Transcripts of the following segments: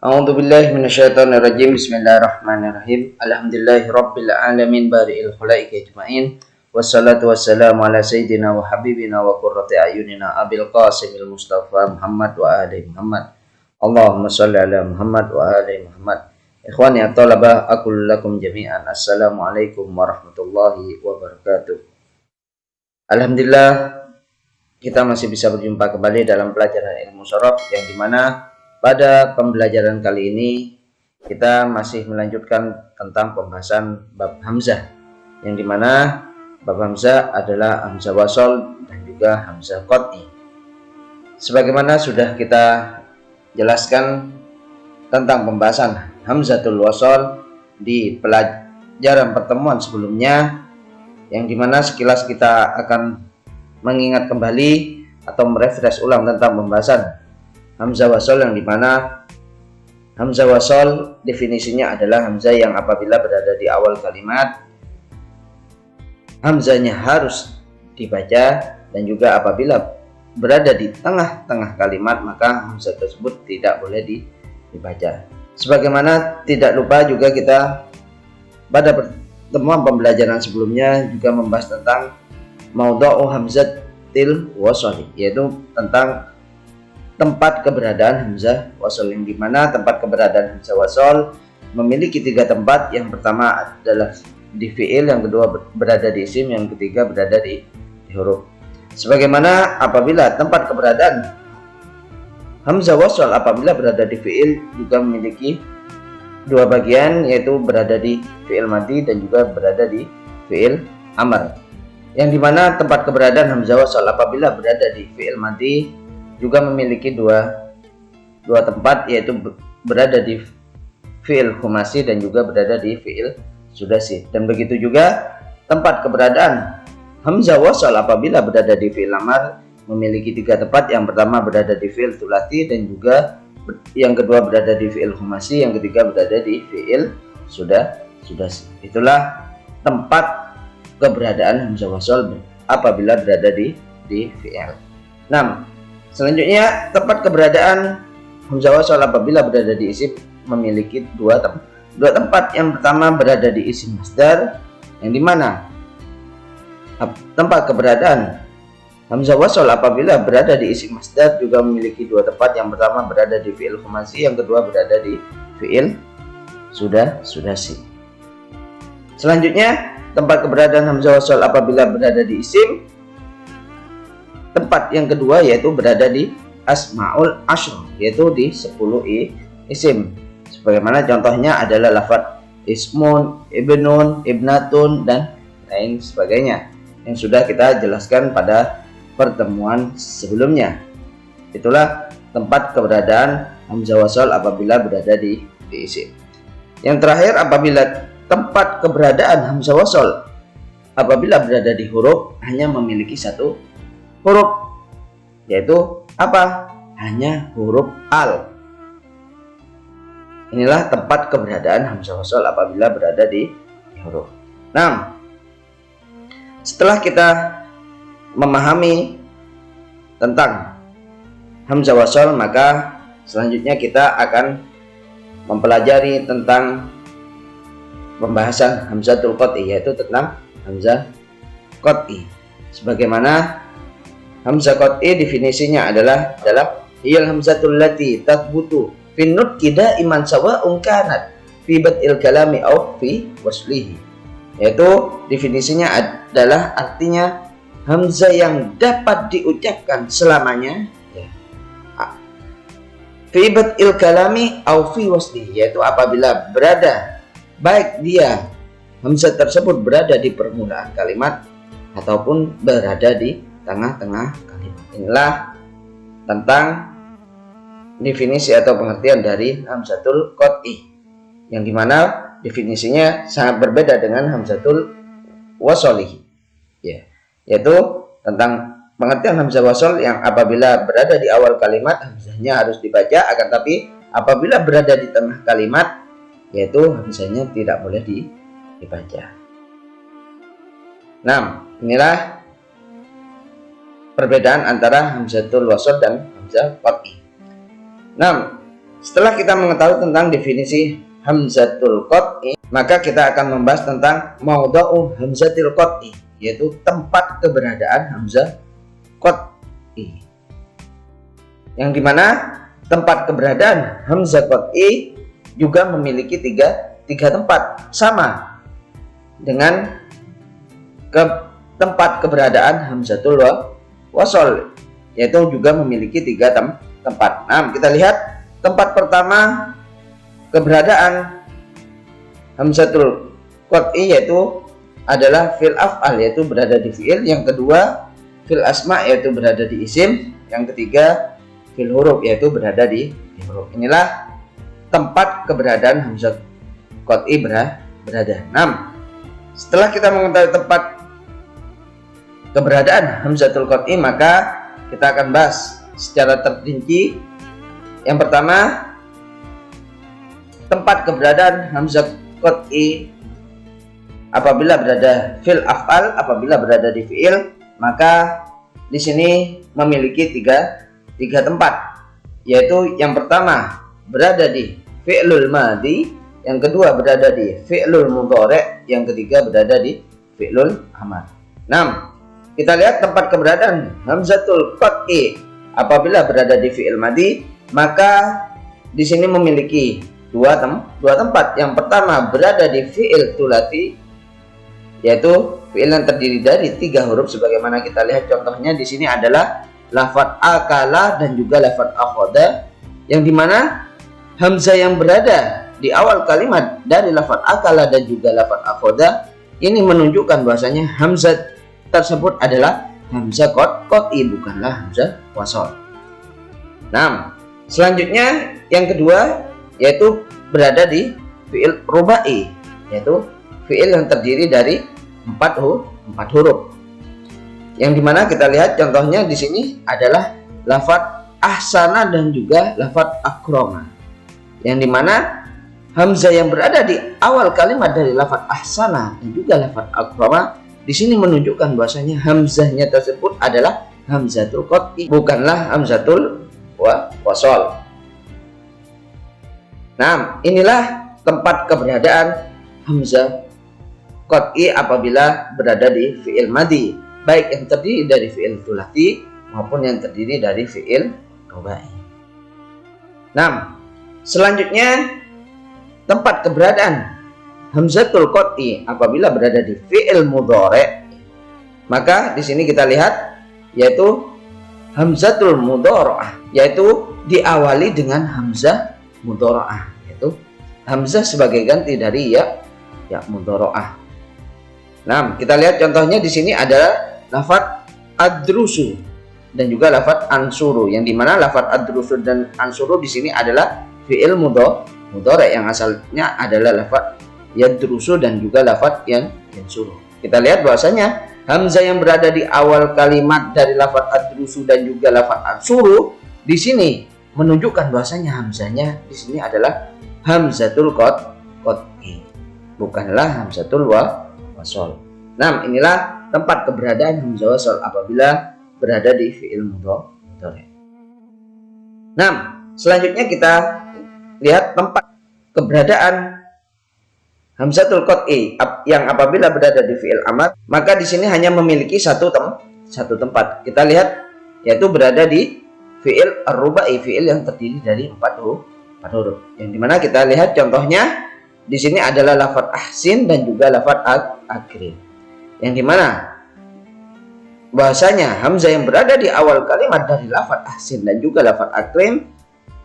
A'udzu billahi minasyaitonir rajim. Bismillahirrahmanirrahim. Alhamdulillahirabbil alamin bari'il khalaiqi ajmain. Wassalatu wassalamu ala sayyidina wa habibina wa qurrati ayunina Abil Qasimil Mustafa Muhammad wa ali Muhammad. Allahumma shalli ala Muhammad wa ali Muhammad. Ikhwani at-talabah, aqul lakum jami'an. Assalamualaikum warahmatullahi wabarakatuh. Alhamdulillah, kita masih bisa berjumpa kembali dalam pelajaran ilmu shorof yang dimana pada pembelajaran kali ini kita masih melanjutkan tentang pembahasan bab hamzah, yang dimana bab hamzah adalah hamzah wasol dan juga hamzah qat'i. Sebagaimana sudah kita jelaskan tentang pembahasan hamzatul wasol di pelajaran pertemuan sebelumnya, yang dimana sekilas kita akan mengingat kembali atau merefresh ulang tentang pembahasan hamzah wasol, yang dimana hamzah wasol definisinya adalah hamzah yang apabila berada di awal kalimat hamzahnya harus dibaca, dan juga apabila berada di tengah-tengah kalimat maka hamzah tersebut tidak boleh dibaca. Sebagaimana tidak lupa juga kita pada pertemuan pembelajaran sebelumnya juga membahas tentang maudhu'u hamzatil wasol, yaitu tentang tempat keberadaan hamzah wasol, yang dimana tempat keberadaan hamzah wasol memiliki tiga tempat. Yang pertama adalah di fiil, yang kedua berada di isim, yang ketiga berada di huruf. Sebagaimana apabila tempat keberadaan hamzah wasol apabila berada di fiil juga memiliki dua bagian, yaitu berada di fiil madhi dan juga berada di fiil amr. Yang dimana tempat keberadaan hamzah wasol apabila berada di fiil madhi juga memiliki dua tempat, yaitu berada di fi'il khumasi dan juga berada di fi'il sudasi. Dan begitu juga tempat keberadaan hamzah wasol apabila berada di fi'il amar memiliki tiga tempat. Yang pertama berada di fi'il thulathi, dan juga yang kedua berada di fi'il khumasi, yang ketiga berada di fi'il sudasi. Itulah tempat keberadaan hamzah wasol apabila berada di fi'il. Selanjutnya, tempat keberadaan hamzah wasol apabila berada di isim memiliki dua tempat. Yang pertama berada di isim masdar, yang dimana tempat keberadaan hamzah wasol apabila berada di isim masdar juga memiliki dua tempat. Yang pertama berada di fi'il khumasi, yang kedua berada di fi'il sudasi. Selanjutnya, tempat keberadaan hamzah wasol apabila berada di isim, tempat yang kedua yaitu berada di asmaul ashr, yaitu di 10 isim. Sebagaimana contohnya adalah lafaz ismun, ibnun, ibnatun, dan lain sebagainya yang sudah kita jelaskan pada pertemuan sebelumnya. Itulah tempat keberadaan hamzah wasol apabila berada di isim. Yang terakhir, apabila tempat keberadaan hamzah wasol apabila berada di huruf hanya memiliki satu huruf, yaitu apa? Hanya huruf al. Inilah tempat keberadaan hamzah wasol apabila berada di huruf. Setelah kita memahami tentang hamzah wasol, maka selanjutnya kita akan mempelajari tentang pembahasan hamzatul qat'i, yaitu tentang hamzah qat'i. Sebagaimana hamzah qat'i definisinya adalah hiyal hamzatul lati tathbutu fi nutqi daiman sawa'un kanat fi bad'il kalami aw fi waslihi, yaitu definisinya adalah artinya hamzah yang dapat diucapkan selamanya fi bad'il kalami aw fi waslihi, yaitu apabila berada baik dia hamzah tersebut berada di permulaan kalimat ataupun berada di tengah-tengah kalimat. Inilah tentang definisi atau pengertian dari hamzatul qat'i, yang dimana definisinya sangat berbeda dengan hamzatul wasolihi, yaitu tentang pengertian hamzah wasol yang apabila berada di awal kalimat hamzahnya harus dibaca, akan tapi apabila berada di tengah kalimat yaitu hamzahnya tidak boleh dibaca. Inilah perbedaan antara hamzatul wasol dan hamzah qat'i. setelah kita mengetahui tentang definisi hamzatul qat'i, maka kita akan membahas tentang maudhu'u hamzatil qat'i, yaitu tempat keberadaan hamzah qat'i. Yang dimana tempat keberadaan hamzah qat'i juga memiliki tiga tempat, sama dengan tempat keberadaan hamzatul wasol, yaitu juga memiliki tiga tempat. Nah, kita lihat tempat pertama keberadaan hamzatul qat'i yaitu adalah fil af'al, yaitu berada di fi'il. Yang kedua fil asma, yaitu berada di isim. Yang ketiga fil huruf, yaitu berada di huruf. Inilah tempat keberadaan hamzah qat'i berada. 6. Setelah kita mengetahui tempat keberadaan hamzatul qat'i, maka kita akan bahas secara terperinci. Yang pertama, tempat keberadaan hamzah qat'i apabila berada fil af'al, apabila berada di fi'il, maka di sini memiliki tiga tempat, yaitu yang pertama berada di fi'lul madhi, yang kedua berada di fi'lul mudhari', yang ketiga berada di fi'lul amar. 6. Kita lihat tempat keberadaan hamzatul qat'i apabila berada di fi'il madhi, maka di sini memiliki dua tempat. Yang pertama berada di fi'il thulathi, yaitu fi'il yang terdiri dari 3 huruf, sebagaimana kita lihat contohnya di sini adalah lafadz akala dan juga lafadz akhadha, yang dimana hamzah yang berada di awal kalimat dari lafadz akala dan juga lafadz akhadha ini menunjukkan bahwasanya hamzah tersebut adalah hamzah qat'i, bukanlah hamzah wasol. Nah, selanjutnya yang kedua yaitu berada di fi'il rubai, yaitu fi'il yang terdiri dari 4 huruf. Yang dimana kita lihat contohnya di sini adalah lafadz ahsana dan juga lafadz akrama. Yang dimana hamzah yang berada di awal kalimat dari lafadz ahsana dan juga lafadz akrama di sini menunjukkan bahwasanya hamzahnya tersebut adalah hamzatul qat'i, bukanlah hamzatul wasol. Nah, inilah tempat keberadaan hamzah qat'i apabila berada di fi'il madhi, baik yang terdiri dari fi'il thulathi maupun yang terdiri dari fi'il rubai. Nah, selanjutnya tempat keberadaan hamzatul qat'i apabila berada di fi'il mudhari', maka di sini kita lihat yaitu hamzatul mudhara'ah, yaitu diawali dengan hamzah mudhara'ah, yaitu hamzah sebagai ganti dari ya mudhara'ah. Nah, kita lihat contohnya di sini adalah lafadz adrusu dan juga lafadz ansuru, yang dimana lafadz adrusu dan ansuru di sini adalah fi'il mudhari' yang asalnya adalah lafadz yadrusu dan juga lafadz yansuru. Kita lihat bahwasanya hamzah yang berada di awal kalimat dari lafadz adrusu dan juga lafadz ansuru di sini menunjukkan bahwasanya hamzahnya di sini adalah hamzatul qat'i, bukanlah hamzatul wasol. Nah, inilah tempat keberadaan hamzah wasol apabila berada di fi'il mudhari'. Nah, selanjutnya kita lihat tempat keberadaan hamzatul qat'i yang apabila berada di fi'il amar, maka di sini hanya memiliki satu tempat. Kita lihat yaitu berada di fi'il ar-rubai, fi'il yang terdiri dari 4 huruf. Yang dimana kita lihat contohnya di sini adalah lafadz ahsin dan juga lafadz akrim. Yang dimana bahasanya hamzah yang berada di awal kalimat dari lafadz ahsin dan juga lafadz akrim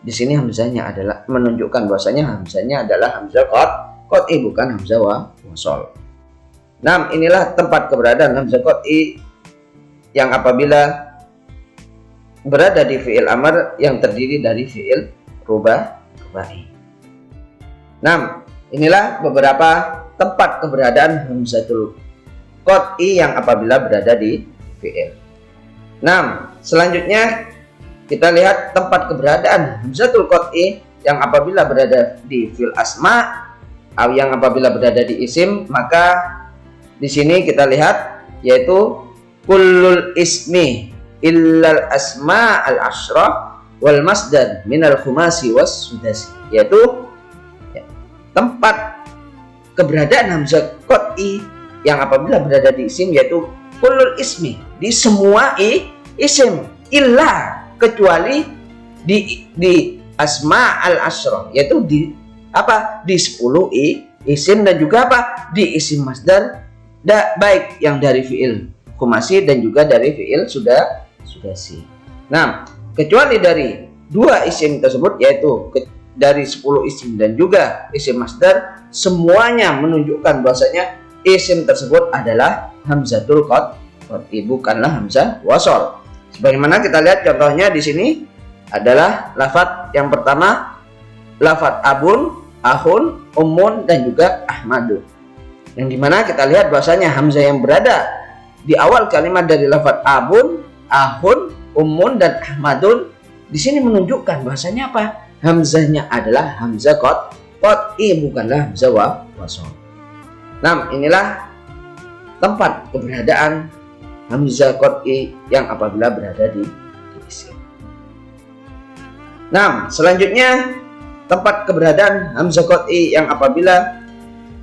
di sini hamzahnya adalah menunjukkan bahwasanya hamzahnya adalah hamzah qat'i, bukan hamzah wasol. Nah, inilah tempat keberadaan hamzah qat'i yang apabila berada di fi'il amar yang terdiri dari fi'il rubai. Nah, inilah beberapa tempat keberadaan hamzatul qat'i yang apabila berada di fi'il. Nah, selanjutnya kita lihat tempat keberadaan hamzatul qat'i yang apabila berada di fi'il asma atau yang apabila berada di isim, maka di sini kita lihat yaitu kullul ismi illal asma al asyrah wal masdar minal khumasi was sudasi, yaitu ya, tempat keberadaan hamzah qat'i yang apabila berada di isim, yaitu kullul ismi, di semua isim, illa, kecuali di asma al asyrah, yaitu di apa, di 10 isim, dan juga apa, di isim masdar, baik yang dari fiil khumasi dan juga dari fiil sudasi. Nah, kecuali dari 2 isim tersebut, yaitu dari 10 isim dan juga isim masdar, semuanya menunjukkan bahwasanya isim tersebut adalah hamzatul qat'i, bukanlah hamzah wasol. Sebagaimana kita lihat contohnya di sini adalah lafadz yang pertama, lafadz abun, ahun, ummun, dan juga ahmadu. Yang dimana kita lihat bahwasanya hamzah yang berada di awal kalimat dari lafadz abun, ahun, ummun, dan ahmadun di sini menunjukkan bahwasanya apa? Hamzahnya adalah hamzah qat'i, bukanlah hamzah wasol. Nah, inilah tempat keberadaan hamzah qat'i yang apabila berada di isim. Nah, selanjutnya tempat keberadaan hamzah qat'i yang apabila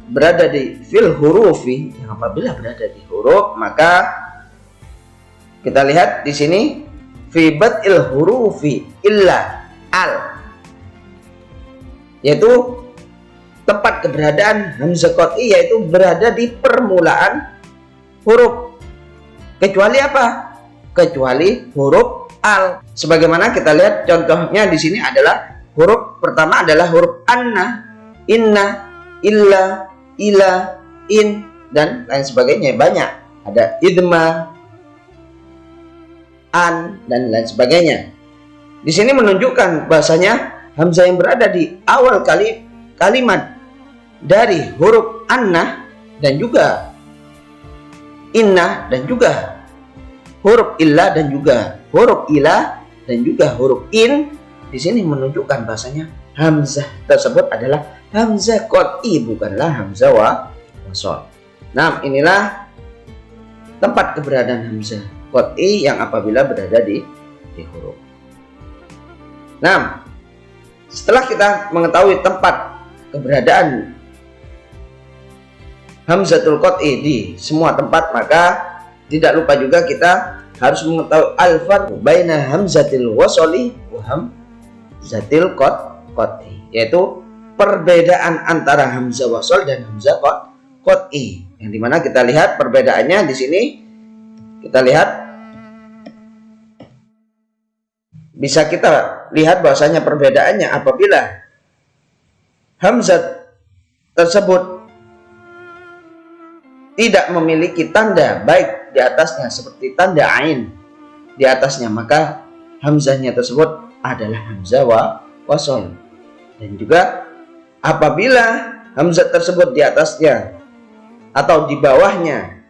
berada di fil hurufi, yang apabila berada di huruf, maka kita lihat di sini fi bad'il hurufi illa al, yaitu tempat keberadaan hamzah qat'i yaitu berada di permulaan huruf, kecuali apa? Kecuali huruf al. Sebagaimana kita lihat contohnya di sini adalah huruf pertama adalah huruf anna, inna, illa, ila, in, dan lain sebagainya. Banyak, ada idma, an, dan lain sebagainya. Di sini menunjukkan bahasanya hamzah yang berada di awal kalimat dari huruf anna dan juga inna dan juga huruf illa dan juga huruf ila dan juga huruf in, di sini menunjukkan bahasanya hamzah tersebut adalah hamzah qat'i, bukanlah hamzah wasol. Nah, inilah tempat keberadaan hamzah qat'i yang apabila berada di huruf. Nah, setelah kita mengetahui tempat keberadaan hamzatul qat'i di semua tempat, maka tidak lupa juga kita harus mengetahui al-farq baina hamzatil wasoli wa hamzatil qat'i, yaitu perbedaan antara hamzah wasol dan hamzah qat'i. Yang dimana kita lihat perbedaannya di sini, kita lihat bisa kita lihat bahwasanya perbedaannya apabila hamzah tersebut tidak memiliki tanda baik di atasnya seperti tanda ain di atasnya, maka hamzahnya tersebut adalah hamzah wasol. Dan juga apabila hamzah tersebut di atasnya atau di bawahnya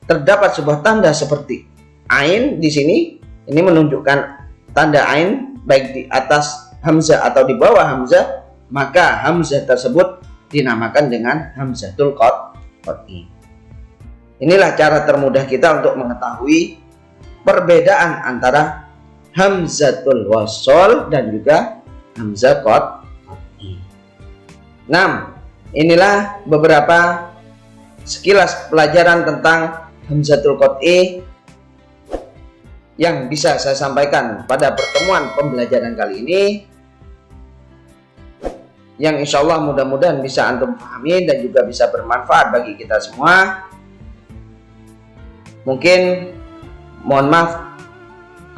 terdapat sebuah tanda seperti ain di sini, ini menunjukkan tanda ain baik di atas hamzah atau di bawah hamzah, maka hamzah tersebut dinamakan dengan hamzatul qat'i. Inilah cara termudah kita untuk mengetahui perbedaan antara hamzatul wasol dan juga hamzah qat'i. Nah, inilah beberapa sekilas pelajaran tentang hamzatul qat'i yang bisa saya sampaikan pada pertemuan pembelajaran kali ini, yang insya Allah mudah-mudahan bisa antum pahami dan juga bisa bermanfaat bagi kita semua. Mungkin mohon maaf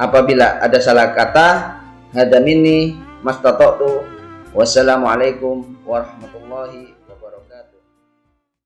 apabila ada salah kata. Hada minni mastata'tu. Wassalamualaikum warahmatullahi